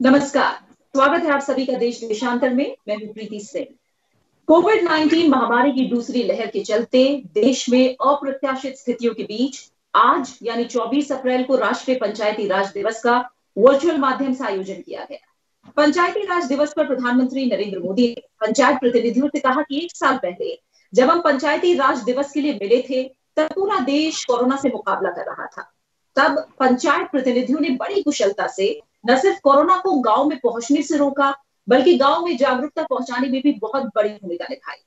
नमस्कार, स्वागत है आप सभी का देश देशांतर में। मैं हूं प्रीति सिंह। कोविड-19 महामारी की दूसरी लहर के चलते देश में अप्रत्याशित स्थितियों के बीच आज यानी 24 अप्रैल को राष्ट्रीय पंचायती राज दिवस का वर्चुअल माध्यम से आयोजन किया गया। पंचायती राज दिवस पर प्रधानमंत्री नरेंद्र मोदी ने पंचायत प्रतिनिधियों से कहा कि 1 साल पहले जब हम पंचायती राज दिवस के लिए मिले थे तब पूरा देश कोरोना से मुकाबला कर रहा था। तब पंचायत प्रतिनिधियों ने बड़ी कुशलता से न सिर्फ कोरोना को गांव में पहुंचने से रोका, बल्कि गांव में जागरूकता पहुंचाने में भी बहुत बड़ी भूमिका निभाई।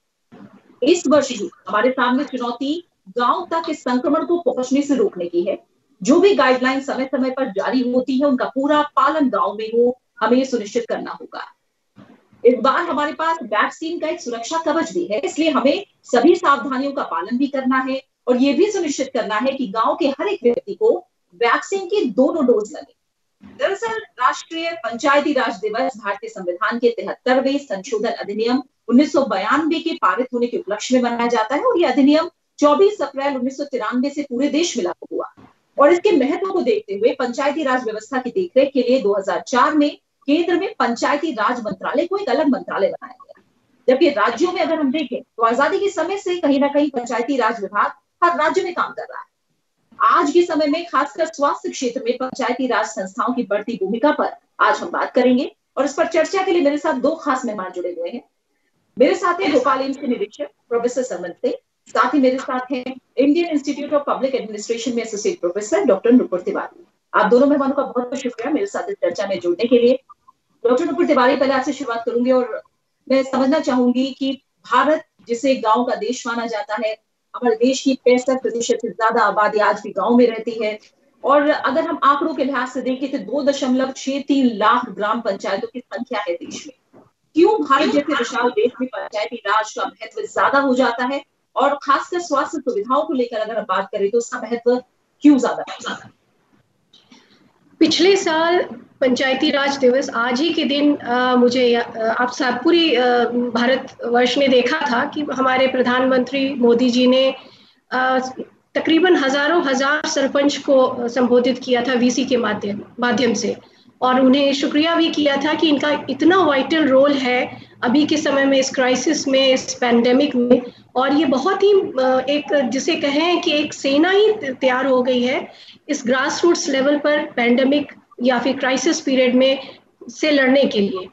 इस वर्ष भी हमारे सामने चुनौती गांव तक इस संक्रमण को पहुंचने से रोकने की है। जो भी गाइडलाइन समय समय पर जारी होती है, उनका पूरा पालन गांव में हो, हमें सुनिश्चित करना होगा। इस बार हमारे पास वैक्सीन का एक सुरक्षा कवच भी है, इसलिए हमें सभी सावधानियों का पालन भी करना है और ये भी सुनिश्चित करना है कि गांव के हर एक व्यक्ति को वैक्सीन की दोनों डोज लगे। दरअसल राष्ट्रीय पंचायती राज दिवस भारतीय संविधान के 73वें संशोधन अधिनियम 1992 के पारित होने के उपलक्ष्य में मनाया जाता है और यह अधिनियम 24 अप्रैल 1993 से पूरे देश में लागू हुआ। और इसके महत्व को देखते हुए पंचायती राज व्यवस्था की देखरेख के लिए 2004 में केंद्र में पंचायती राज मंत्रालय को एक अलग मंत्रालय बनाया गया। जबकि राज्यों में अगर हम देखें तो आजादी के समय से कहीं ना कहीं पंचायती राज विभाग हर राज्य में काम कर रहा है। आज के समय में खासकर स्वास्थ्य क्षेत्र में पंचायती राज संस्थाओं की बढ़ती भूमिका पर आज हम बात करेंगे और इस पर चर्चा के लिए मेरे साथ दो खास मेहमान जुड़े हुए हैं। मेरे साथ हैं भोपाल एम्स के निरीक्षक प्रोफेसर समन सिंह, साथ ही मेरे साथ हैं Indian Institute of Public Administration में associate professor doctor Nupur Tiwari. आप दोनों मेहमानों का बहुत बहुत शुक्रिया मेरे साथ इस चर्चा में जुड़ने के लिए। डॉक्टर नुपुर तिवारी, पहले आपसे शुरुआत करूंगी और मैं समझना चाहूंगी कि भारत जिसे गांव का देश माना जाता है, हमारे देश की 65% से ज्यादा आबादी आज भी गांव में रहती है और अगर हम आंकड़ों के लिहाज से देखें तो 2.63 लाख ग्राम पंचायतों की संख्या है देश में। क्यों भारत जैसे विशाल देश में पंचायती राज का महत्व ज्यादा हो जाता है और खासकर स्वास्थ्य सुविधाओं को लेकर अगर हम बात करें तो उसका महत्व क्यों ज्यादा है? पिछले साल पंचायती राज दिवस आज ही के दिन मुझे आप सब पूरी भारतवर्ष ने देखा था कि हमारे प्रधानमंत्री मोदी जी ने तकरीबन हजार सरपंच को संबोधित किया था वीसी के माध्यम से और उन्हें शुक्रिया भी किया था कि इनका इतना वाइटल रोल है अभी के समय में, इस क्राइसिस में, इस पैंडेमिक में। और ये बहुत ही एक जिसे कहें कि एक सेना ही तैयार हो गई है इस ग्रास रूट्स लेवल पर पैंडेमिक या फिर क्राइसिस पीरियड में से लड़ने के लिए।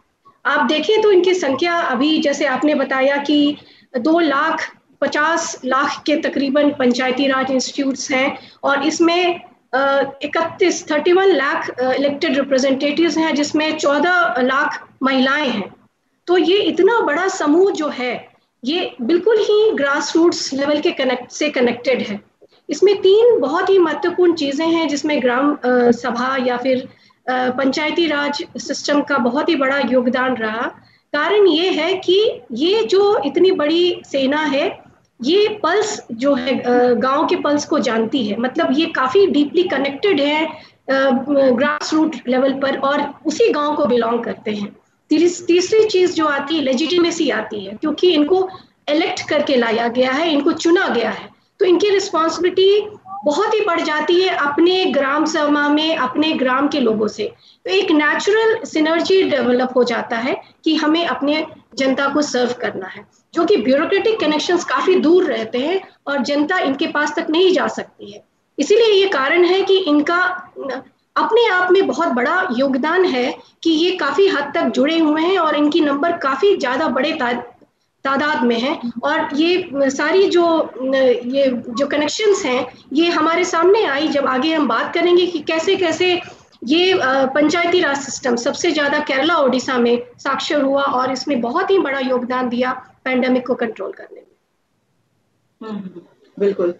आप देखें तो इनकी संख्या अभी जैसे आपने बताया कि 2,50,00,000 के तकरीबन पंचायती राज इंस्टीट्यूट्स हैं और इसमें 31 लाख इलेक्टेड रिप्रेजेंटेटिव्स हैं, जिसमें 14 लाख महिलाएं हैं। तो ये इतना बड़ा समूह जो है ये बिल्कुल ही ग्रास रूट्स लेवल के कनेक्टेड है। इसमें 3 बहुत ही महत्वपूर्ण चीजें हैं जिसमें ग्राम सभा या फिर पंचायती राज सिस्टम का बहुत ही बड़ा योगदान रहा। कारण ये है कि ये जो इतनी बड़ी सेना है ये पल्स जो है गांव के पल्स को जानती है, मतलब ये काफी डीपली कनेक्टेड है ग्रास रूट लेवल पर और उसी गांव को बिलोंग करते हैं। तीसरी चीज जो आती है लेजिटिमेसी आती है, क्योंकि इनको इलेक्ट करके लाया गया है, इनको चुना गया है, तो इनकी रिस्पॉन्सिबिलिटी बहुत ही बढ़ जाती है अपने ग्राम सभा में, अपने ग्राम के लोगों से। तो एक नेचुरल सिनर्जी डेवलप हो जाता है कि हमें अपने जनता को सर्व करना है, जो कि ब्यूरोक्रेटिक कनेक्शंस काफी दूर रहते हैं और जनता इनके पास तक नहीं जा सकती है। इसीलिए ये कारण है कि इनका अपने आप में बहुत बड़ा योगदान है कि ये काफी हद तक जुड़े हुए हैं और इनकी नंबर काफी ज्यादा बड़े तादाद में है। और ये सारी जो कनेक्शंस हैं ये हमारे सामने आई जब आगे हम बात करेंगे कि कैसे कैसे ये पंचायती राज सिस्टम सबसे ज्यादा केरला ओडिशा में साक्षर हुआ और इसमें बहुत ही बड़ा योगदान दिया पैंडेमिक को कंट्रोल करने में। बिल्कुल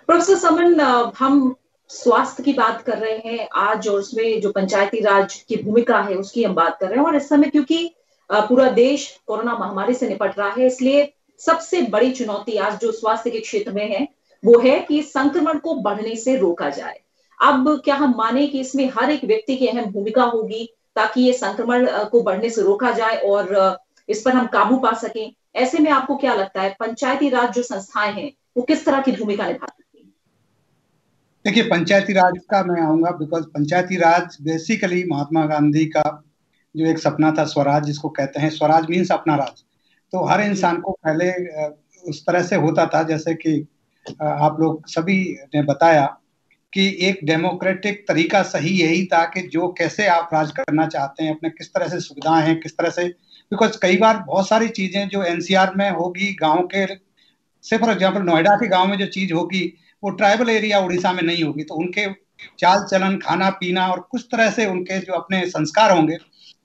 प्रोफेसर समन, हम स्वास्थ्य की बात कर रहे हैं आज और उसमें जो पंचायती राज की भूमिका है उसकी हम बात कर रहे हैं और इस समय क्योंकि पूरा देश कोरोना महामारी से निपट रहा है, इसलिए सबसे बड़ी चुनौती आज जो स्वास्थ्य के क्षेत्र में है वो है कि संक्रमण को बढ़ने से रोका जाए। अब क्या हम माने कि इसमें हर एक व्यक्ति की अहम भूमिका होगी ताकि ये संक्रमण को बढ़ने से रोका जाए और इस पर हम काबू पा सकें? ऐसे में आपको क्या लगता है पंचायती राज जो संस्थाएं हैं वो किस तरह की भूमिका निभा सकती हैं? देखिए, पंचायती राज का मैं आऊंगा because Panchayati Raj basically Mahatma Gandhi का जो एक सपना था स्वराज जिसको कहते हैं, स्वराज मीन्स अपना राज। तो हर इंसान को पहले उस तरह से होता था जैसे कि आप लोग सभी ने बताया कि एक डेमोक्रेटिक तरीका सही यही था कि जो कैसे आप राज करना चाहते हैं, अपने किस तरह से सुविधाएं हैं, किस तरह से, बिकॉज कई बार बहुत सारी चीजें जो एनसीआर में होगी गांव के से, फॉर एग्जांपल नोएडा के गांव में जो चीज होगी वो ट्राइबल एरिया उड़ीसा में नहीं होगी। तो उनके चाल चलन, खाना पीना और कुछ तरह से उनके जो अपने संस्कार होंगे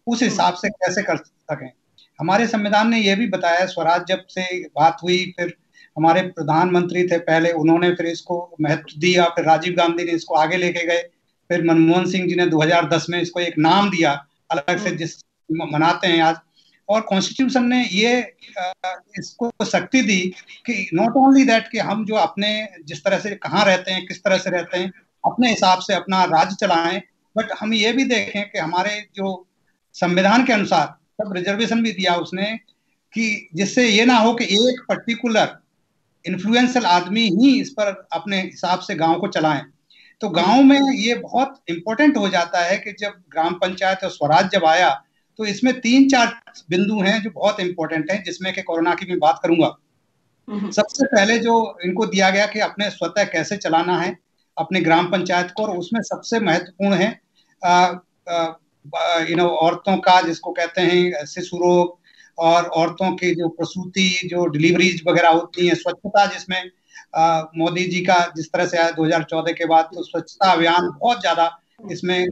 उस हिसाब से कैसे कर सकें। हमारे संविधान ने यह भी बताया, स्वराज जब से बात हुई, फिर हमारे प्रधानमंत्री थे पहले, उन्होंने फिर इसको महत्व दिया, फिर राजीव गांधी ने इसको आगे लेके गए, फिर मनमोहन सिंह जी ने 2010 में इसको एक नाम दिया अलग से जिस मनाते हैं आज। और कॉन्स्टिट्यूशन ने ये इसको शक्ति दी कि नॉट ओनली दैट कि हम जो अपने जिस तरह से कहाँ रहते हैं, किस तरह से रहते हैं, अपने हिसाब से अपना राज्य चलाएं, बट हम ये भी देखें कि हमारे जो संविधान के अनुसार सब रिजर्वेशन भी दिया उसने कि जिससे ये ना हो कि एक पर्टिकुलर इन्फ्लुएंशियल आदमी ही इस पर अपने हिसाब से गांव को चलाएं। तो गांव में ये बहुत इंपॉर्टेंट हो जाता है कि जब ग्राम पंचायत और स्वराज जब आया तो इसमें 3-4 बिंदु हैं जो बहुत इंपॉर्टेंट हैं, जिसमें कि कोरोना की भी बात करूंगा। सबसे पहले जो इनको दिया गया कि अपने स्वतः कैसे चलाना है अपने ग्राम पंचायत को, और उसमें सबसे महत्वपूर्ण है औरतों का जिसको कहते हैं शिशु रोग, और औरतों की जो प्रसूति, जो डिलीवरीज वगैरह होती हैं, स्वच्छता, जिसमें मोदी जी का जिस तरह से आया 2014 के बाद तो स्वच्छता अभियान बहुत ज्यादा इसमें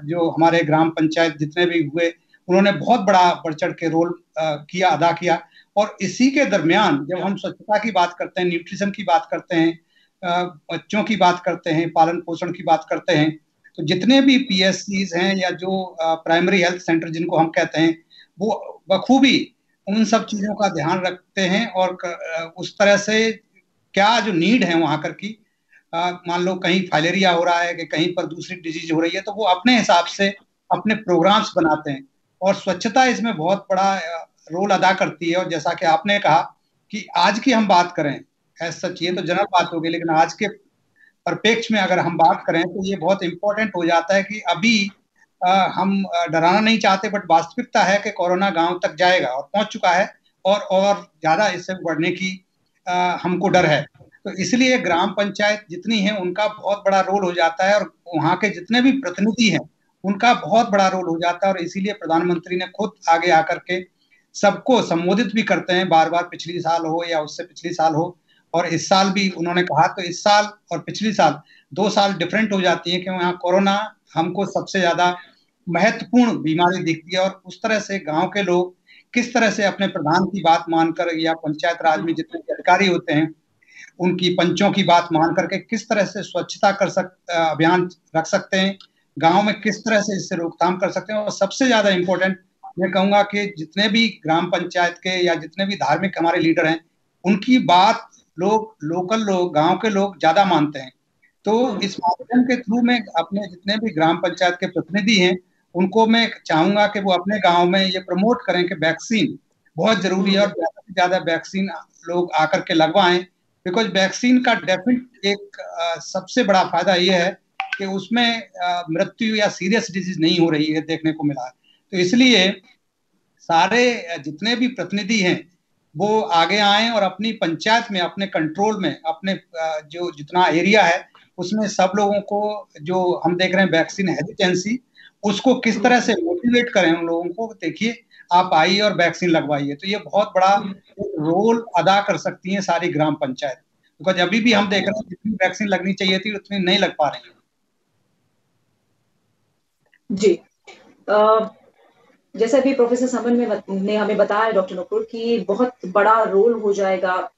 जो हमारे ग्राम पंचायत जितने भी हुए उन्होंने बहुत बड़ा बढ़ चढ़ के रोल अदा किया। और इसी के दरमियान जब हम स्वच्छता की बात करते हैं, न्यूट्रिशन की बात करते हैं, बच्चों की बात करते हैं, पालन पोषण की बात करते हैं, तो जितने भी पीएससीज हैं या जो प्राइमरी हेल्थ सेंटर जिनको हम कहते हैं, वो बखूबी उन सब चीजों का ध्यान रखते हैं। और उस तरह से क्या जो नीड है वहां कर की, मान लो कहीं फाइलेरिया हो रहा है कि कहीं पर दूसरी डिजीज हो रही है, तो वो अपने हिसाब से अपने प्रोग्राम्स बनाते हैं। और स्वच्छता इसमें बहुत बड़ा रोल अदा करती है। और जैसा कि आपने कहा कि आज की हम बात करें, ऐसा सच ये तो जनरल बात होगी, लेकिन आज के परिप्रेक्ष्य में अगर हम बात करें तो ये बहुत इंपॉर्टेंट हो जाता है कि अभी हम डराना नहीं चाहते, बट वास्तविकता है कि कोरोना गांव तक जाएगा और पहुंच चुका है, और ज्यादा इससे बढ़ने की हमको डर है। तो इसलिए ग्राम पंचायत जितनी है उनका बहुत बड़ा रोल हो जाता है, और वहाँ के जितने भी प्रतिनिधि हैं उनका बहुत बड़ा रोल हो जाता है। और इसीलिए प्रधानमंत्री ने खुद आगे आकर के सबको संबोधित भी करते हैं बार बार, पिछली साल हो या उससे पिछली साल हो, और इस साल भी उन्होंने कहा। तो इस साल और पिछली साल 2 साल डिफरेंट हो जाती है कि वहाँ कोरोना हमको सबसे ज्यादा महत्वपूर्ण बीमारी दिखती है। और उस तरह से गांव के लोग किस तरह से अपने प्रधान की बात मानकर, या पंचायत राज में जितने अधिकारी होते हैं उनकी पंचों की बात मान करके किस तरह से स्वच्छता अभियान रख सकते हैं, गांव में किस तरह से इससे रोकथाम कर सकते हैं। और सबसे ज्यादा इंपॉर्टेंट मैं कहूंगा कि जितने भी ग्राम पंचायत के या जितने भी धार्मिक हमारे लीडर हैं उनकी बात लोकल लोग, गांव के लोग ज्यादा मानते हैं। तो इस माध्यम के थ्रू में अपने जितने भी ग्राम पंचायत के प्रतिनिधि हैं उनको मैं चाहूंगा कि वो अपने गांव में ये प्रमोट करें कि वैक्सीन बहुत जरूरी है, और ज्यादा से ज्यादा वैक्सीन लोग आकर के लगवाएं। बिकॉज वैक्सीन का डेफिनेट एक सबसे बड़ा फायदा ये है कि उसमें मृत्यु या सीरियस डिजीज नहीं हो रही है, देखने को मिला है। तो इसलिए सारे जितने भी प्रतिनिधि हैं वो आगे आए और अपनी पंचायत में, अपने कंट्रोल में, अपने जो जितना एरिया है उसमें सब लोगों को, जो हम देख रहे हैं वैक्सीन हेजिटेंसी, उसको किस तरह से मोटिवेट करें उन लोगों को, देखिए आप आइए और वैक्सीन लगवाइए। तो ये बहुत बड़ा रोल अदा कर सकती हैं सारी ग्राम पंचायत, बिकॉज अभी भी हम देख रहे हैं जितनी वैक्सीन लगनी चाहिए थी उतनी नहीं लग पा रही है। जी, जैसा भी प्रोफेसर समन ने हमें बताया डॉक्टर नुपुर की बहुत बड़ा रोल हो जाएगा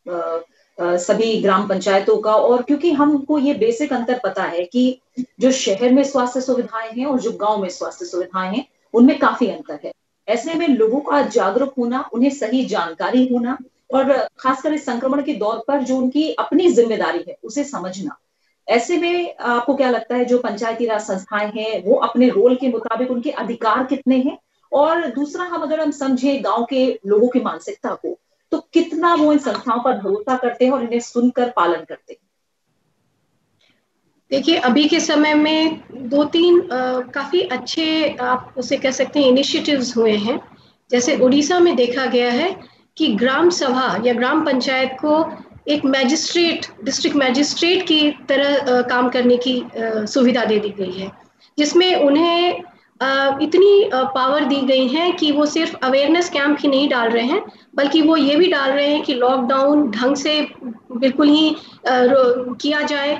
सभी ग्राम पंचायतों का। और क्योंकि हमको ये बेसिक अंतर पता है कि जो शहर में स्वास्थ्य सुविधाएं हैं और जो गांव में स्वास्थ्य सुविधाएं हैं उनमें काफी अंतर है। ऐसे में लोगों का जागरूक होना, उन्हें सही जानकारी होना, और खासकर इस संक्रमण के दौर पर जो उनकी अपनी जिम्मेदारी है उसे समझना, ऐसे में आपको क्या लगता है जो पंचायती राज संस्थाएं हैं वो अपने रोल के मुताबिक उनके अधिकार कितने हैं? और दूसरा, अगर हम समझे गांव के लोगों की मानसिकता को, तो कितना वो इन संस्थाओं पर भरोसा करते हैं और इन्हें सुनकर पालन करते हैं? देखिए, अभी के समय में 2-3 काफ़ी अच्छे, आप उसे कह सकते हैं, इनिशिएटिव्स हुए हैं। जैसे उड़ीसा में देखा गया है कि ग्राम सभा या ग्राम पंचायत को एक मैजिस्ट्रेट, डिस्ट्रिक्ट मैजिस्ट्रेट की तरह काम करने की सुविधा दे दी गई है, जिसमें उन्हें इतनी पावर दी गई है कि वो सिर्फ अवेयरनेस कैंप ही नहीं डाल रहे हैं, बल्कि वो ये भी डाल रहे हैं कि लॉकडाउन ढंग से बिल्कुल ही किया जाए।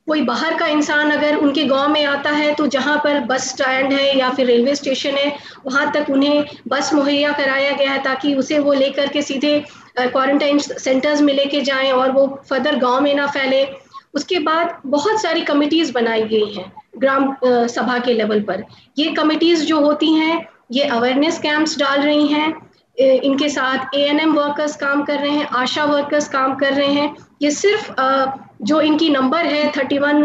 कोई बाहर का इंसान अगर उनके गांव में आता है तो जहां पर बस स्टैंड है या फिर रेलवे स्टेशन है, वहां तक उन्हें बस मुहैया कराया गया है ताकि उसे वो लेकर के सीधे क्वारंटाइन सेंटर्स में लेके जाएं और वो फर्दर गांव में ना फैले। उसके बाद बहुत सारी कमिटीज बनाई गई हैं ग्राम सभा के लेवल पर। ये कमिटीज जो होती हैं, ये अवेयरनेस कैंप्स डाल रही हैं, इनके साथ ANM वर्कर्स काम कर रहे हैं, आशा वर्कर्स काम कर रहे हैं। ये सिर्फ जो इनकी नंबर है 31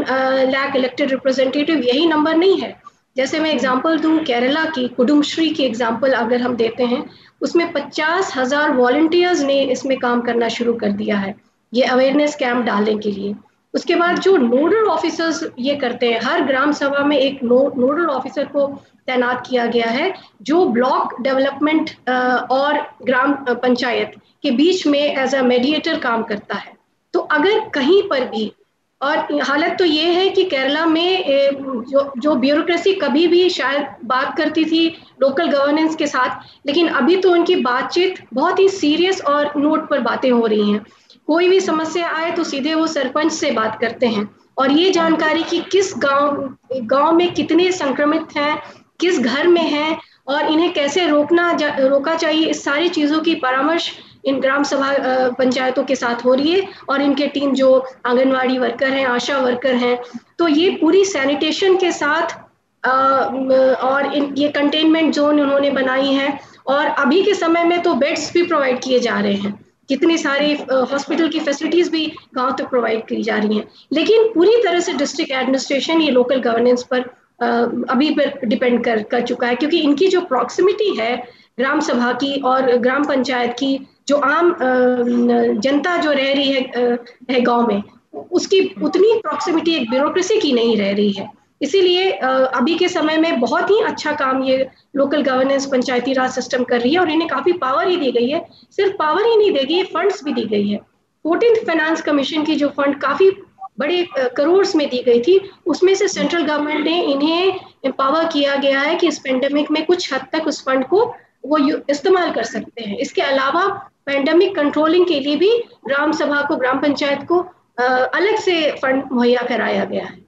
लाख इलेक्टेड रिप्रेजेंटेटिव, यही नंबर नहीं है। जैसे मैं एग्जांपल दूं, केरला की कुडुमश्री की एग्जांपल अगर हम देते हैं, उसमें 50,000 वॉलंटियर्स ने इसमें काम करना शुरू कर दिया है, ये अवेयरनेस कैंप डालने के लिए। उसके बाद जो नोडल ऑफिसर्स ये करते हैं, हर ग्राम सभा में एक नोडल ऑफिसर को तैनात किया गया है, जो ब्लॉक डेवलपमेंट और ग्राम पंचायत के बीच में एज अ मेडिएटर काम करता है। तो अगर कहीं पर भी, और हालत तो ये है कि केरला में जो ब्यूरोक्रेसी कभी भी शायद बात करती थी लोकल गवर्नेंस के साथ, लेकिन अभी तो उनकी बातचीत बहुत ही सीरियस और नोट पर बातें हो रही हैं। कोई भी समस्या आए तो सीधे वो सरपंच से बात करते हैं, और ये जानकारी कि किस गांव में कितने संक्रमित हैं, किस घर में हैं, और इन्हें कैसे रोका चाहिए, इस सारी चीजों की परामर्श इन ग्राम सभा पंचायतों के साथ हो रही है। और इनके टीम जो आंगनवाड़ी वर्कर हैं, आशा वर्कर हैं, तो ये पूरी सैनिटेशन के साथ और ये कंटेनमेंट जोन उन्होंने बनाई है। और अभी के समय में तो बेड्स भी प्रोवाइड किए जा रहे हैं, कितनी सारी हॉस्पिटल की फैसिलिटीज भी गांव तक प्रोवाइड की जा रही हैं। लेकिन पूरी तरह से डिस्ट्रिक्ट एडमिनिस्ट्रेशन ये लोकल गवर्नेंस पर अभी पर डिपेंड कर चुका है, क्योंकि इनकी जो प्रॉक्सिमिटी है ग्राम सभा की और ग्राम पंचायत की, जो आम जनता जो रह रही है गांव में, उसकी उतनी प्रॉक्सिमिटी एक ब्यूरोक्रेसी की नहीं रह रही है। इसीलिए अभी के समय में बहुत ही अच्छा काम ये लोकल गवर्नेंस पंचायती राज सिस्टम कर रही है, और इन्हें काफी पावर ही दी गई है। सिर्फ पावर ही नहीं देगी, फंड्स भी दी गई है। 14th फाइनेंस कमीशन की जो फंड काफी बड़े करोड़ में दी गई थी, उसमें से सेंट्रल गवर्नमेंट ने इन्हें एम्पावर किया गया है कि इस पेंडेमिक में कुछ हद तक उस फंड को वो इस्तेमाल कर सकते हैं। इसके अलावा पेंडेमिक कंट्रोलिंग के लिए भी ग्राम सभा को, ग्राम पंचायत को अलग से फंड मुहैया कराया गया है।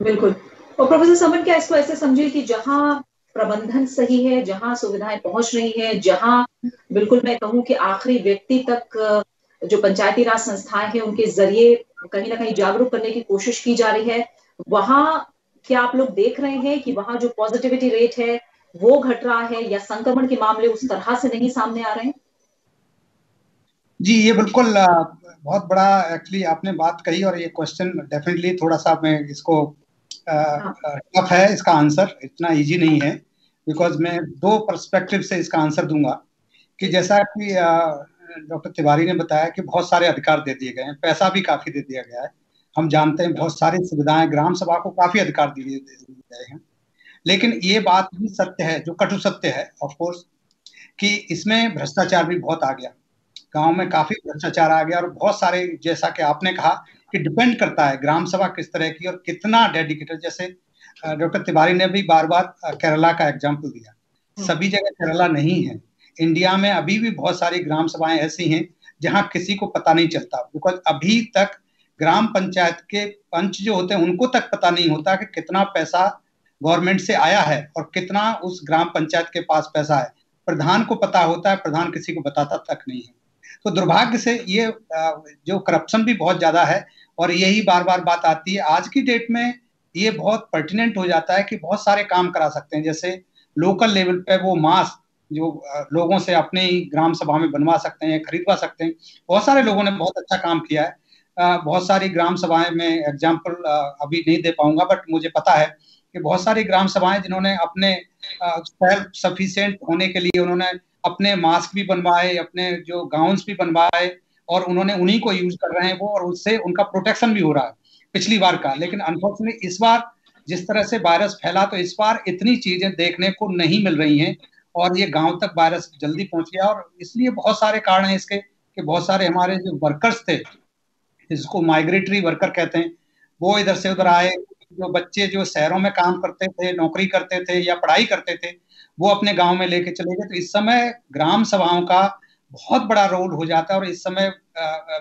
बिल्कुल। और प्रोफेसर समन, क्या इसको ऐसे समझिए कि जहां प्रबंधन सही है, जहां सुविधाएं पहुंच रही हैं, जहां बिल्कुल मैं कहूं कि आखिरी व्यक्ति तक जो पंचायती राज संस्थाएं हैं उनके जरिए कहीं ना कहीं जागरूक करने की कोशिश की जा रही है, वहां क्या आप लोग देख रहे हैं कि वहां जो पॉजिटिविटी रेट है वो घट रहा है, या संक्रमण के मामले उस तरह से नहीं सामने आ रहे हैं? जी, ये बिल्कुल बहुत बड़ा एक्चुअली आपने बात कही, और ये क्वेश्चन डेफिनेटली थोड़ा सा मैं इसको टफ है, इसका आंसर इतना इजी नहीं है, बिकॉज मैं दो पर्सपेक्टिव से इसका आंसर दूंगा। कि जैसा कि डॉक्टर तिवारी ने बताया कि बहुत सारे अधिकार दे दिए गए हैं, पैसा भी काफी दे दिया गया है। हम जानते हैं बहुत सारी सुविधाएं, ग्राम सभा को काफी अधिकार दिए गए हैं। लेकिन ये बात भी सत्य है, जो कटु सत्य है ऑफ कोर्स, कि इसमें भ्रष्टाचार भी बहुत आ गया। गांव में काफी भ्रष्टाचार आ गया, और बहुत सारे, जैसा कि आपने कहा कि डिपेंड करता है ग्राम सभा किस तरह की और कितना डेडिकेटेड। जैसे डॉक्टर तिवारी ने भी बार बार केरला का एग्जाम्पल दिया, सभी जगह केरला नहीं है। इंडिया में अभी भी बहुत सारी ग्राम सभाएं ऐसी हैं जहां किसी को पता नहीं चलता, बिकॉज अभी तक ग्राम पंचायत के पंच जो होते हैं उनको तक पता नहीं होता कि कितना पैसा गवर्नमेंट से आया है और कितना उस ग्राम पंचायत के पास पैसा है। प्रधान को पता होता है, प्रधान किसी को बताता तक नहीं है। तो दुर्भाग्य से ये जो करप्शन भी बहुत ज्यादा है, और यही बार बार बात आती है। आज की डेट में ये बहुत पर्टिनेंट हो जाता है कि बहुत सारे काम करा सकते हैं, जैसे लोकल लेवल पे वो मास्क जो लोगों से अपने ही ग्राम सभा में बनवा सकते हैं, खरीदवा सकते हैं। बहुत सारे लोगों ने बहुत अच्छा काम किया है। बहुत सारी ग्राम सभाएं, मैं एग्जाम्पल अभी नहीं दे पाऊंगा, बट मुझे पता है कि बहुत सारी ग्राम सभाएं जिन्होंने अपने सेल्फ सफिशिएंट होने के लिए उन्होंने अपने मास्क भी बनवाए, अपने जो गाउन्स भी बनवाए, और उन्होंने उन्हीं को यूज कर रहे हैं वो, और उससे उनका प्रोटेक्शन भी हो रहा है पिछली बार का। लेकिन अनफॉर्चुनेटली इस बार जिस तरह से वायरस फैला, तो इस बार इतनी चीजें देखने को नहीं मिल रही हैं और ये गांव तक वायरस जल्दी पहुंच गया। और इसलिए बहुत सारे कारण हैं इसके कि बहुत सारे हमारे जो वर्कर्स थे, जिसको माइग्रेटरी वर्कर कहते हैं, वो इधर से उधर आए। जो बच्चे जो शहरों में काम करते थे, नौकरी करते थे या पढ़ाई करते थे, वो अपने गांव में लेके चले गए। तो इस समय ग्राम सभाओं का बहुत बड़ा रोल हो जाता है। और इस समय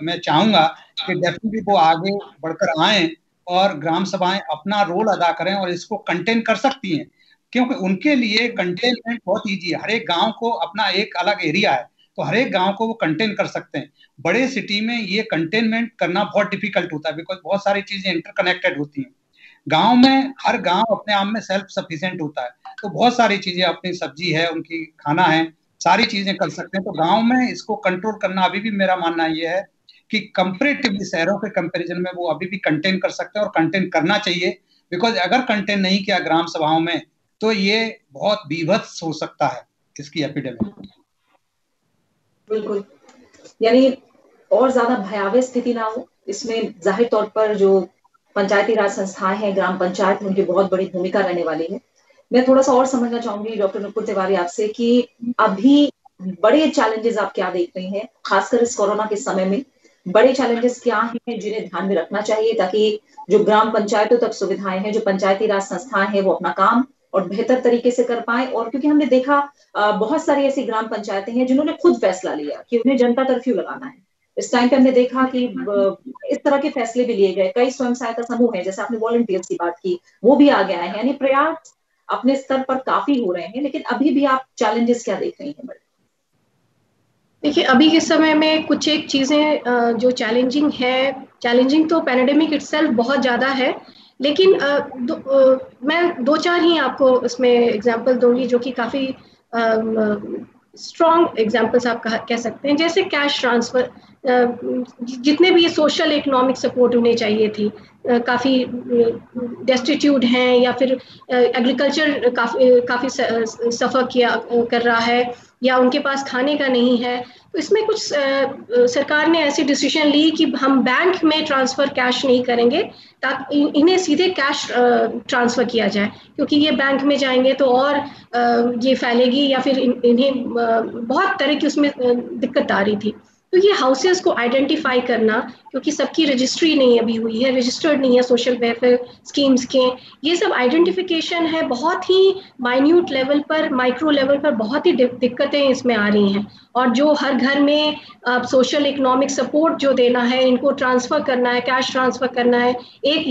मैं चाहूंगा कि डेफिनेटली वो आगे बढ़कर आए और ग्राम सभाएं अपना रोल अदा करें और इसको कंटेन कर सकती हैं, क्योंकि उनके लिए कंटेनमेंट बहुत ईजी है। हर एक गांव को अपना एक अलग एरिया है, तो हर एक गांव को वो कंटेन कर सकते हैं। बड़े सिटी में ये कंटेनमेंट करना बहुत डिफिकल्ट होता है, बिकॉज बहुत सारी चीजें इंटरकनेक्टेड होती हैं। गांव में हर गांव अपने आप में सेल्फ सफिशिएंट होता है, तो बहुत सारी चीजें, अपनी सब्जी है, उनकी खाना है, सारी चीजें कर सकते हैं। तो गांव में इसको कंट्रोल करना अभी भी मेरा मानना ये है कि कंपेरेटिवली शहरों के कंपैरिजन में वो अभी भी कंटेन कर सकते हैं और कंटेन करना चाहिए। बिकॉज अगर कंटेन नहीं किया ग्राम सभाओं में तो ये बहुत बीभत्स हो सकता है इसकी एपिडेमिक। बिल्कुल, यानी और ज्यादा भयावह स्थिति ना हो, इसमें जाहिर तौर पर जो पंचायती राज संस्थाएं हैं, ग्राम पंचायत, उनकी बहुत बड़ी भूमिका रहने वाली है। मैं थोड़ा सा और समझना चाहूंगी डॉक्टर नुपुर तिवारी आपसे कि अभी बड़े चैलेंजेस आप क्या देख रहे हैं, खासकर इस कोरोना के समय में बड़े चैलेंजेस क्या हैं जिन्हें ध्यान में रखना चाहिए ताकि जो ग्राम पंचायतों तक सुविधाएं हैं, जो पंचायती राज संस्थाएं हैं, वो अपना काम और बेहतर तरीके से कर पाए। और क्योंकि हमने देखा बहुत सारी ऐसी ग्राम पंचायतें हैं जिन्होंने खुद फैसला लिया कि उन्हें जनता कर्फ्यू लगाना है। इस टाइम पे हमने देखा कि इस तरह के फैसले भी लिए गए। कई स्वयं सहायता समूह हैं, जैसे आपने वॉलंटियर्स की बात की, वो भी आगे आए हैं। यानी प्रयास अपने स्तर पर काफी हो रहे हैं, लेकिन अभी भी आप चैलेंजेस क्या देख रही हैं? देखिए, अभी के समय में कुछ एक चीज़ें जो चैलेंजिंग है, चैलेंजिंग तो पैंडेमिक इटसेल्फ बहुत ज़्यादा है, लेकिन मैं दो चार ही आपको इसमें एग्जांपल दूंगी जो कि काफ़ी स्ट्रॉन्ग एग्जांपल्स आप कह सकते हैं। जैसे कैश ट्रांसफर, जितने भी सोशल इकोनॉमिक सपोर्ट उन्हें चाहिए थी, काफ़ी डेस्टिट्यूट हैं या फिर एग्रीकल्चर काफ़ी सफ़र कर रहा है या उनके पास खाने का नहीं है, तो इसमें कुछ सरकार ने ऐसी डिसीजन ली कि हम बैंक में ट्रांसफ़र कैश नहीं करेंगे, ताकि इन्हें सीधे कैश ट्रांसफ़र किया जाए, क्योंकि ये बैंक में जाएंगे तो और ये फैलेगी या फिर इन्हें बहुत तरह की उसमें दिक्कत आ रही थी। तो ये हाउसेस को आइडेंटिफाई करना, क्योंकि सबकी रजिस्ट्री नहीं अभी हुई है, रजिस्टर्ड नहीं है सोशल वेलफेयर स्कीम्स के, ये सब आइडेंटिफिकेशन है। बहुत ही माइन्यूट लेवल पर, माइक्रो लेवल पर बहुत ही दिक्कतें इसमें आ रही हैं। और जो हर घर में सोशल इकोनॉमिक सपोर्ट जो देना है, इनको ट्रांसफ़र करना है, कैश ट्रांसफ़र करना है, एक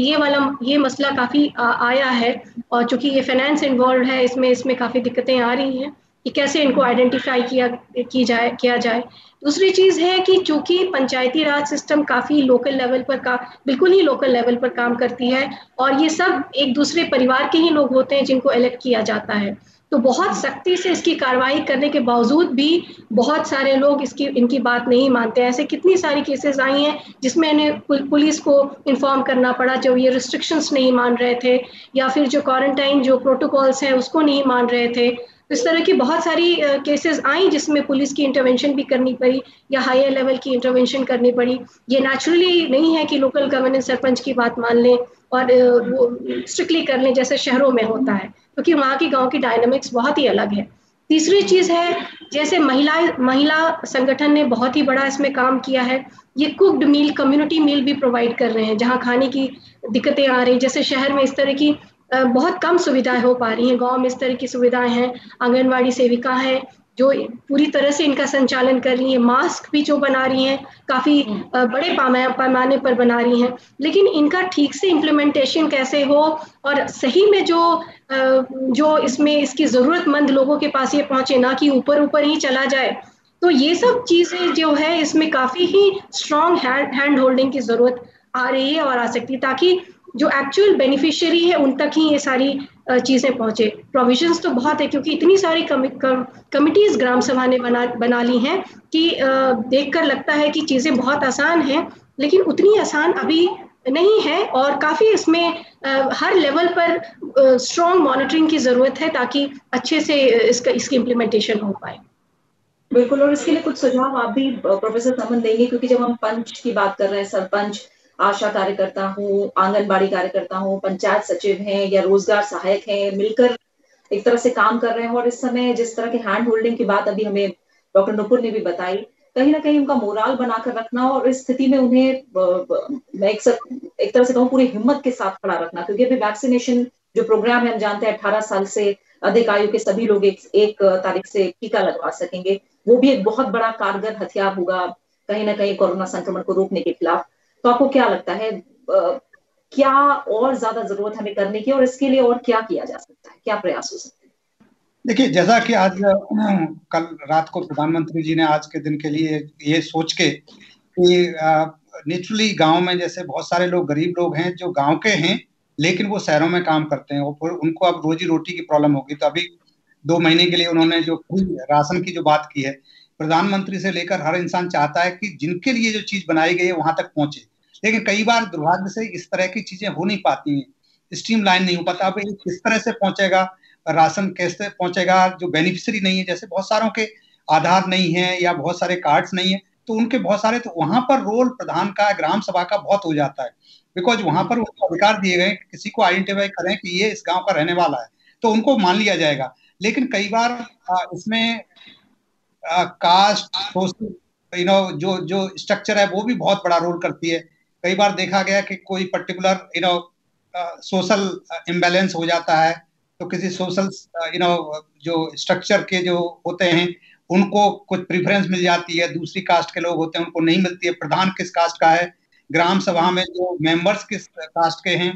ये मसला काफ़ी आया है। और चूँकि ये फाइनेंस इन्वॉल्व है, इसमें काफ़ी दिक्कतें आ रही हैं कि कैसे इनको आइडेंटिफाई किया जाए। दूसरी चीज़ है कि चूंकि पंचायती राज सिस्टम काफ़ी लोकल लेवल पर बिल्कुल ही लोकल लेवल पर काम करती है, और ये सब एक दूसरे परिवार के ही लोग होते हैं जिनको इलेक्ट किया जाता है, तो बहुत सख्ती से इसकी कार्रवाई करने के बावजूद भी बहुत सारे लोग इनकी बात नहीं मानते। ऐसे कितनी सारी केसेस आई हैं जिसमें इन्हें पुलिस को इन्फॉर्म करना पड़ा, जो ये रिस्ट्रिक्शंस नहीं मान रहे थे या फिर जो क्वारंटाइन जो प्रोटोकॉल्स हैं उसको नहीं मान रहे थे। इस तरह की बहुत सारी केसेस आई जिसमें पुलिस की इंटरवेंशन भी करनी पड़ी या हायर लेवल की इंटरवेंशन करनी पड़ी। ये नेचुरली नहीं है कि लोकल गवर्नेंस सरपंच की बात मान लें और वो स्ट्रिक्टली कर लें जैसे शहरों में होता है, क्योंकि वहाँ की गांव की डायनामिक्स बहुत ही अलग है। तीसरी चीज़ है, जैसे महिला संगठन ने बहुत ही बड़ा इसमें काम किया है। ये कुक्ड मील, कम्युनिटी मील भी प्रोवाइड कर रहे हैं जहाँ खाने की दिक्कतें आ रही। जैसे शहर में इस तरह की बहुत कम सुविधाएं हो पा रही हैं, गांव में इस तरह की सुविधाएं हैं। आंगनवाड़ी सेविका हैं जो पूरी तरह से इनका संचालन कर रही हैं, मास्क भी जो बना रही हैं काफ़ी बड़े पैमाने पर बना रही हैं, लेकिन इनका ठीक से इम्प्लीमेंटेशन कैसे हो और सही में जो इसमें इसकी ज़रूरतमंद लोगों के पास ये पहुँचे, ना कि ऊपर ही चला जाए। तो ये सब चीज़ें जो है इसमें काफ़ी ही स्ट्रॉन्ग हैंड होल्डिंग की ज़रूरत आ रही है और आ सकती है, ताकि जो एक्चुअल बेनिफिशियरी है उन तक ही ये सारी चीज़ें पहुँचे। प्रोविजंस तो बहुत है, क्योंकि इतनी सारी कमिटीज़ ग्राम सभा ने बना ली हैं कि देखकर लगता है कि चीज़ें बहुत आसान हैं, लेकिन उतनी आसान अभी नहीं है और काफ़ी इसमें हर लेवल पर स्ट्रॉन्ग मॉनिटरिंग की ज़रूरत है ताकि अच्छे से इसकी इम्प्लीमेंटेशन हो पाए। बिल्कुल, और इसके लिए कुछ सुझाव आप भी प्रोफेसर समन देंगे, क्योंकि जब हम पंच की बात कर रहे हैं, सरपंच, आशा कार्यकर्ता हो, आंगनबाड़ी कार्यकर्ता हो, पंचायत सचिव हैं या रोजगार सहायक हैं, मिलकर एक तरह से काम कर रहे हैं, और इस समय जिस तरह के हैंड होल्डिंग की बात अभी हमें डॉक्टर नुपुर ने भी बताई, कहीं ना कहीं उनका मोराल बनाकर रखना और इस स्थिति में उन्हें मैं एक तरह से कहूँ पूरी हिम्मत के साथ खड़ा रखना, क्योंकि अभी वैक्सीनेशन जो प्रोग्राम है, हम जानते हैं 18 साल से अधिक आयु के सभी लोग एक तारीख से टीका लगवा सकेंगे, वो भी एक बहुत बड़ा कारगर हथियार होगा कहीं ना कहीं कोरोना संक्रमण को रोकने के खिलाफ। तो आपको क्या लगता है, क्या और ज्यादा जरूरत हमें करने की, और इसके लिए और क्या किया जा सकता है, क्या प्रयास हो सकते हैं? देखिए, जैसा कि आज कल रात को प्रधानमंत्री जी ने आज के दिन के लिए ये सोच के कि नेचुरली गांव में जैसे बहुत सारे लोग, गरीब लोग हैं जो गांव के हैं लेकिन वो शहरों में काम करते हैं और फिर उनको अब रोजी रोटी की प्रॉब्लम होगी, तो अभी 2 महीने के लिए उन्होंने जो फ्री राशन की जो बात की है, प्रधानमंत्री से लेकर हर इंसान चाहता है कि जिनके लिए जो चीज बनाई गई है वहां तक पहुंचे, लेकिन कई बार दुर्भाग्य से इस तरह की चीजें हो नहीं पाती हैं, स्ट्रीमलाइन नहीं हो पाता। अब किस तरह से पहुंचेगा राशन, कैसे पहुंचेगा, जो बेनिफिशियरी नहीं है, जैसे बहुत सारों के आधार नहीं है या बहुत सारे कार्ड्स नहीं है, तो उनके बहुत सारे, तो वहां पर रोल प्रधान का, ग्राम सभा का बहुत हो जाता है, बिकॉज वहां पर उनको अधिकार दिए गए किसी को आइडेंटिफाई करें कि ये इस गांव का रहने वाला है तो उनको मान लिया जाएगा। लेकिन कई बार इसमें कास्ट, सोशल जो जो स्ट्रक्चर है वो भी बहुत बड़ा रोल करती है। कई बार देखा गया कि कोई पर्टिकुलर सोशल इम्बैलेंस हो जाता है, तो किसी सोशल जो स्ट्रक्चर के जो होते हैं उनको कुछ प्रेफरेंस मिल जाती है, दूसरी कास्ट के लोग होते हैं उनको नहीं मिलती है। प्रधान किस कास्ट का है, ग्राम सभा में जो मेंबर्स किस कास्ट के हैं,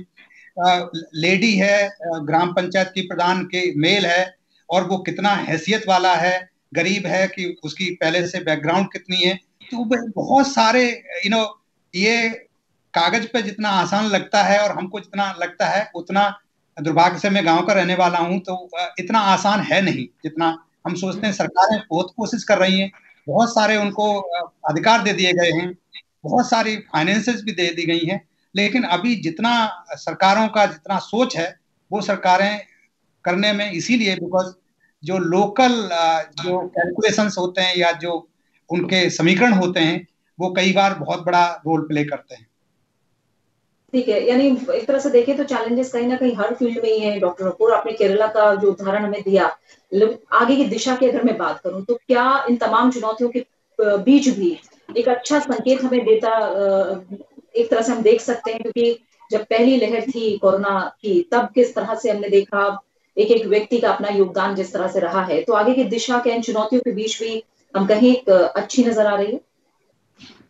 लेडी है ग्राम पंचायत की प्रधान के मेल है और वो कितना हैसियत वाला है, गरीब है कि उसकी पहले से बैकग्राउंड कितनी है, तो बहुत सारे ये कागज पे जितना आसान लगता है और हमको जितना लगता है उतना, दुर्भाग्य से मैं गांव का रहने वाला हूं तो इतना आसान है नहीं जितना हम सोचते हैं। सरकारें बहुत कोशिश कर रही हैं, बहुत सारे उनको अधिकार दे दिए गए हैं, बहुत सारी फाइनेंसेस भी दे दी गई हैं, लेकिन अभी जितना सरकारों का जितना सोच है वो सरकारें करने में, इसीलिए बिकॉज जो लोकल जो कैलकुलेशंस होते हैं या जो उनके समीकरण होते हैं वो कई बार बहुत बड़ा रोल प्ले करते हैं। ठीक है, यानी एक तरह से देखें तो चैलेंजेस कहीं ना कहीं हर फील्ड में ही है। डॉक्टर नुपुर, आपने केरला का जो उदाहरण हमें दिया, आगे की दिशा की अगर मैं बात करूं तो क्या इन तमाम चुनौतियों के बीच भी एक अच्छा संकेत हमें देता, एक तरह से हम देख सकते हैं, क्योंकि जब पहली लहर थी कोरोना की तब किस तरह से हमने देखा एक एक व्यक्ति का अपना योगदान जिस तरह से रहा है, तो आगे की दिशा के इन चुनौतियों के बीच भी हम कहीं एक अच्छी नजर आ रही है?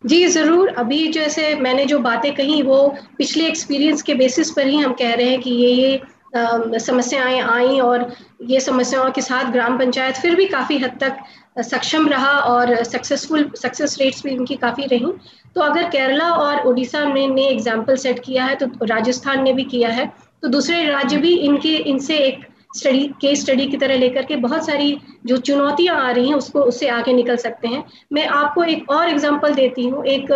जी जरूर, अभी जैसे मैंने जो बातें कही वो पिछले एक्सपीरियंस के बेसिस पर ही हम कह रहे हैं कि ये समस्याएं आई और ये समस्याओं के साथ ग्राम पंचायत फिर भी काफ़ी हद तक सक्षम रहा और सक्सेस रेट्स भी इनकी काफ़ी रही। तो अगर केरला और उड़ीसा ने एग्जाम्पल सेट किया है तो राजस्थान ने भी किया है, तो दूसरे राज्य भी इनसे एक केस स्टडी की तरह लेकर के बहुत सारी जो चुनौतियां आ रही हैं उससे आगे निकल सकते हैं। मैं आपको एक और एग्जांपल देती हूँ। एक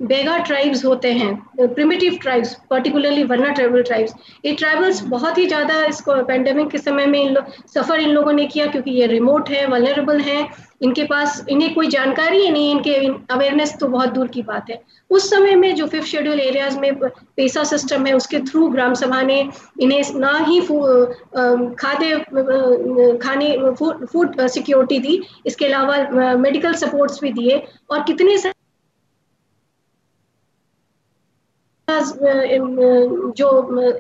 बेगा ट्राइब्स होते हैं, प्रिमिटिव ट्राइब्स, पर्टिकुलरली वर्ना ट्राइबल ट्राइब्स। ये ट्राइबल्स बहुत ही ज़्यादा इसको पैंडेमिक के समय में सफ़र इन लोगों ने किया, क्योंकि ये रिमोट है, वल्नरेबल हैं, इनके पास इन्हें कोई जानकारी ही नहीं, इनके अवेयरनेस तो बहुत दूर की बात है। उस समय में जो 5th शेड्यूल एरियाज में पेसा सिस्टम है उसके थ्रू ग्राम सभा ने इन्हें ना ही खाने फूड सिक्योरिटी दी, इसके अलावा मेडिकल सपोर्ट्स भी दिए और कितने जो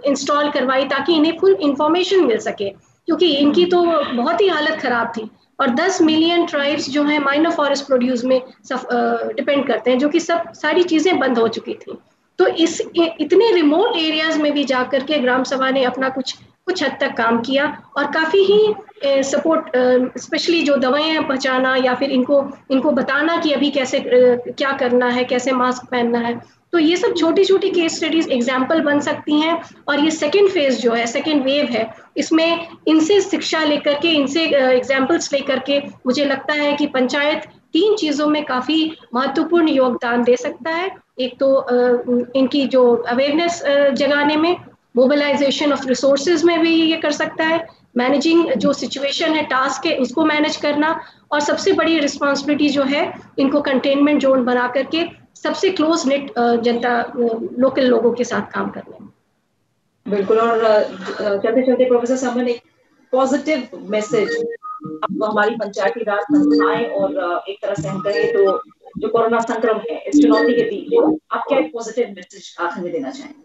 इंस्टॉल करवाई ताकि इन्हें फुल इंफॉर्मेशन मिल सके, क्योंकि इनकी तो बहुत ही हालत खराब थी। और 10 मिलियन ट्राइब्स जो हैं माइनर फॉरेस्ट प्रोड्यूस में डिपेंड करते हैं, जो कि सब सारी चीज़ें बंद हो चुकी थी। तो इतने रिमोट एरियाज में भी जाकर के ग्राम सभा ने अपना कुछ हद तक काम किया और काफ़ी ही सपोर्ट, स्पेशली जो दवाएं पहुँचाना या फिर इनको बताना कि अभी कैसे क्या करना है, कैसे मास्क पहनना है। तो ये सब छोटी छोटी केस स्टडीज एग्जाम्पल बन सकती हैं। और ये सेकेंड फेज जो है, सेकेंड वेव है, इसमें इनसे शिक्षा लेकर के, इनसे एग्जाम्पल्स लेकर के मुझे लगता है कि पंचायत 3 चीज़ों में काफ़ी महत्वपूर्ण योगदान दे सकता है। एक तो इनकी जो अवेयरनेस जगाने में, मोबिलाइजेशन ऑफ रिसोर्सेज में भी ये कर सकता है। मैनेजिंग जो सिचुएशन है, टास्क है, उसको मैनेज करना, और सबसे बड़ी रिस्पॉन्सिबिलिटी जो है इनको कंटेनमेंट जोन बना करके सबसे क्लोज नेट जनता लोकल लोगों के साथ काम करना। बिल्कुल। और चलते चलते प्रोफेसर समन, एक पॉजिटिव मैसेज अब हमारी पंचायती राज संस्थाएं और एक तरह से हम कहें तो जो कोरोना संक्रमण है इस चुनौती के बीच आप क्या एक पॉजिटिव मैसेज आखिर में देना चाहेंगे?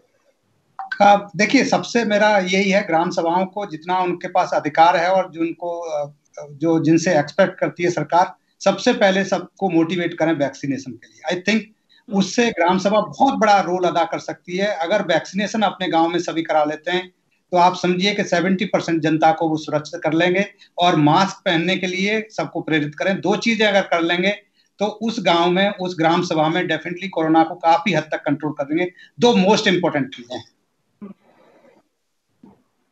देखिए, सबसे मेरा यही है, ग्राम सभाओं को जितना उनके पास अधिकार है और जो जिनसे एक्सपेक्ट करती है सरकार, सबसे पहले सबको मोटिवेट करें वैक्सीनेशन के लिए। आई थिंक उससे ग्राम सभा बहुत बड़ा रोल अदा कर सकती है। अगर वैक्सीनेशन अपने गांव में सभी करा लेते हैं तो आप समझिए कि 70% जनता को वो सुरक्षित कर लेंगे। और मास्क पहनने के लिए सबको प्रेरित करें। 2 चीजें अगर कर लेंगे तो उस गांव में, उस ग्राम सभा में डेफिनेटली कोरोना को काफी हद तक कंट्रोल कर देंगे। 2 मोस्ट इंपोर्टेंट चीजें हैं।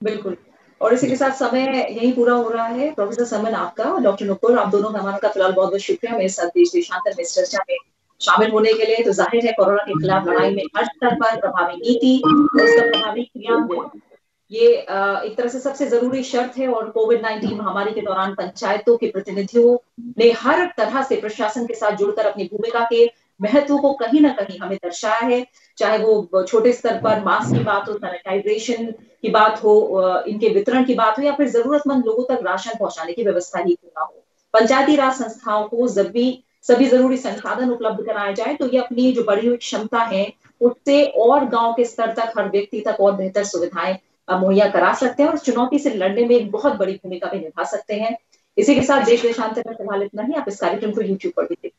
बिल्कुल। और इसी के साथ समय यही पूरा हो रहा है। प्रोफेसर समन आपका, डॉक्टर नुपुर, आप दोनों मेहमानों का फिलहाल बहुत बहुत शुक्रिया मेरे साथ देश देशांतर में इस चर्चा में शामिल होने के लिए। तो जाहिर है कोरोना के खिलाफ लड़ाई में हर स्तर पर प्रभावी नीति और उसका प्रभावी क्रियान्वयन ये एक तरह से सबसे जरूरी शर्त है। और कोविड-19 महामारी के दौरान पंचायतों के प्रतिनिधियों ने हर तरह से प्रशासन के साथ जुड़कर अपनी भूमिका के महत्व को कहीं ना कहीं हमें दर्शाया है। चाहे वो छोटे स्तर पर मास्क की बात हो, सैनिटाइजेशन की बात हो, इनके वितरण की बात हो, या फिर जरूरतमंद लोगों तक राशन पहुंचाने की व्यवस्था ही क्यों ना हो, पंचायती राज संस्थाओं को सभी जरूरी संसाधन उपलब्ध कराए जाए तो ये अपनी जो बढ़ी हुई क्षमता है उससे और गांव के स्तर तक, हर व्यक्ति तक और बेहतर सुविधाएं मुहैया करा सकते हैं और चुनौती से लड़ने में एक बहुत बड़ी भूमिका भी निभा सकते हैं। इसी के साथ देश देशांतर में फिलहाल इतना ही। आप इस कार्यक्रम को YouTube पर भी देख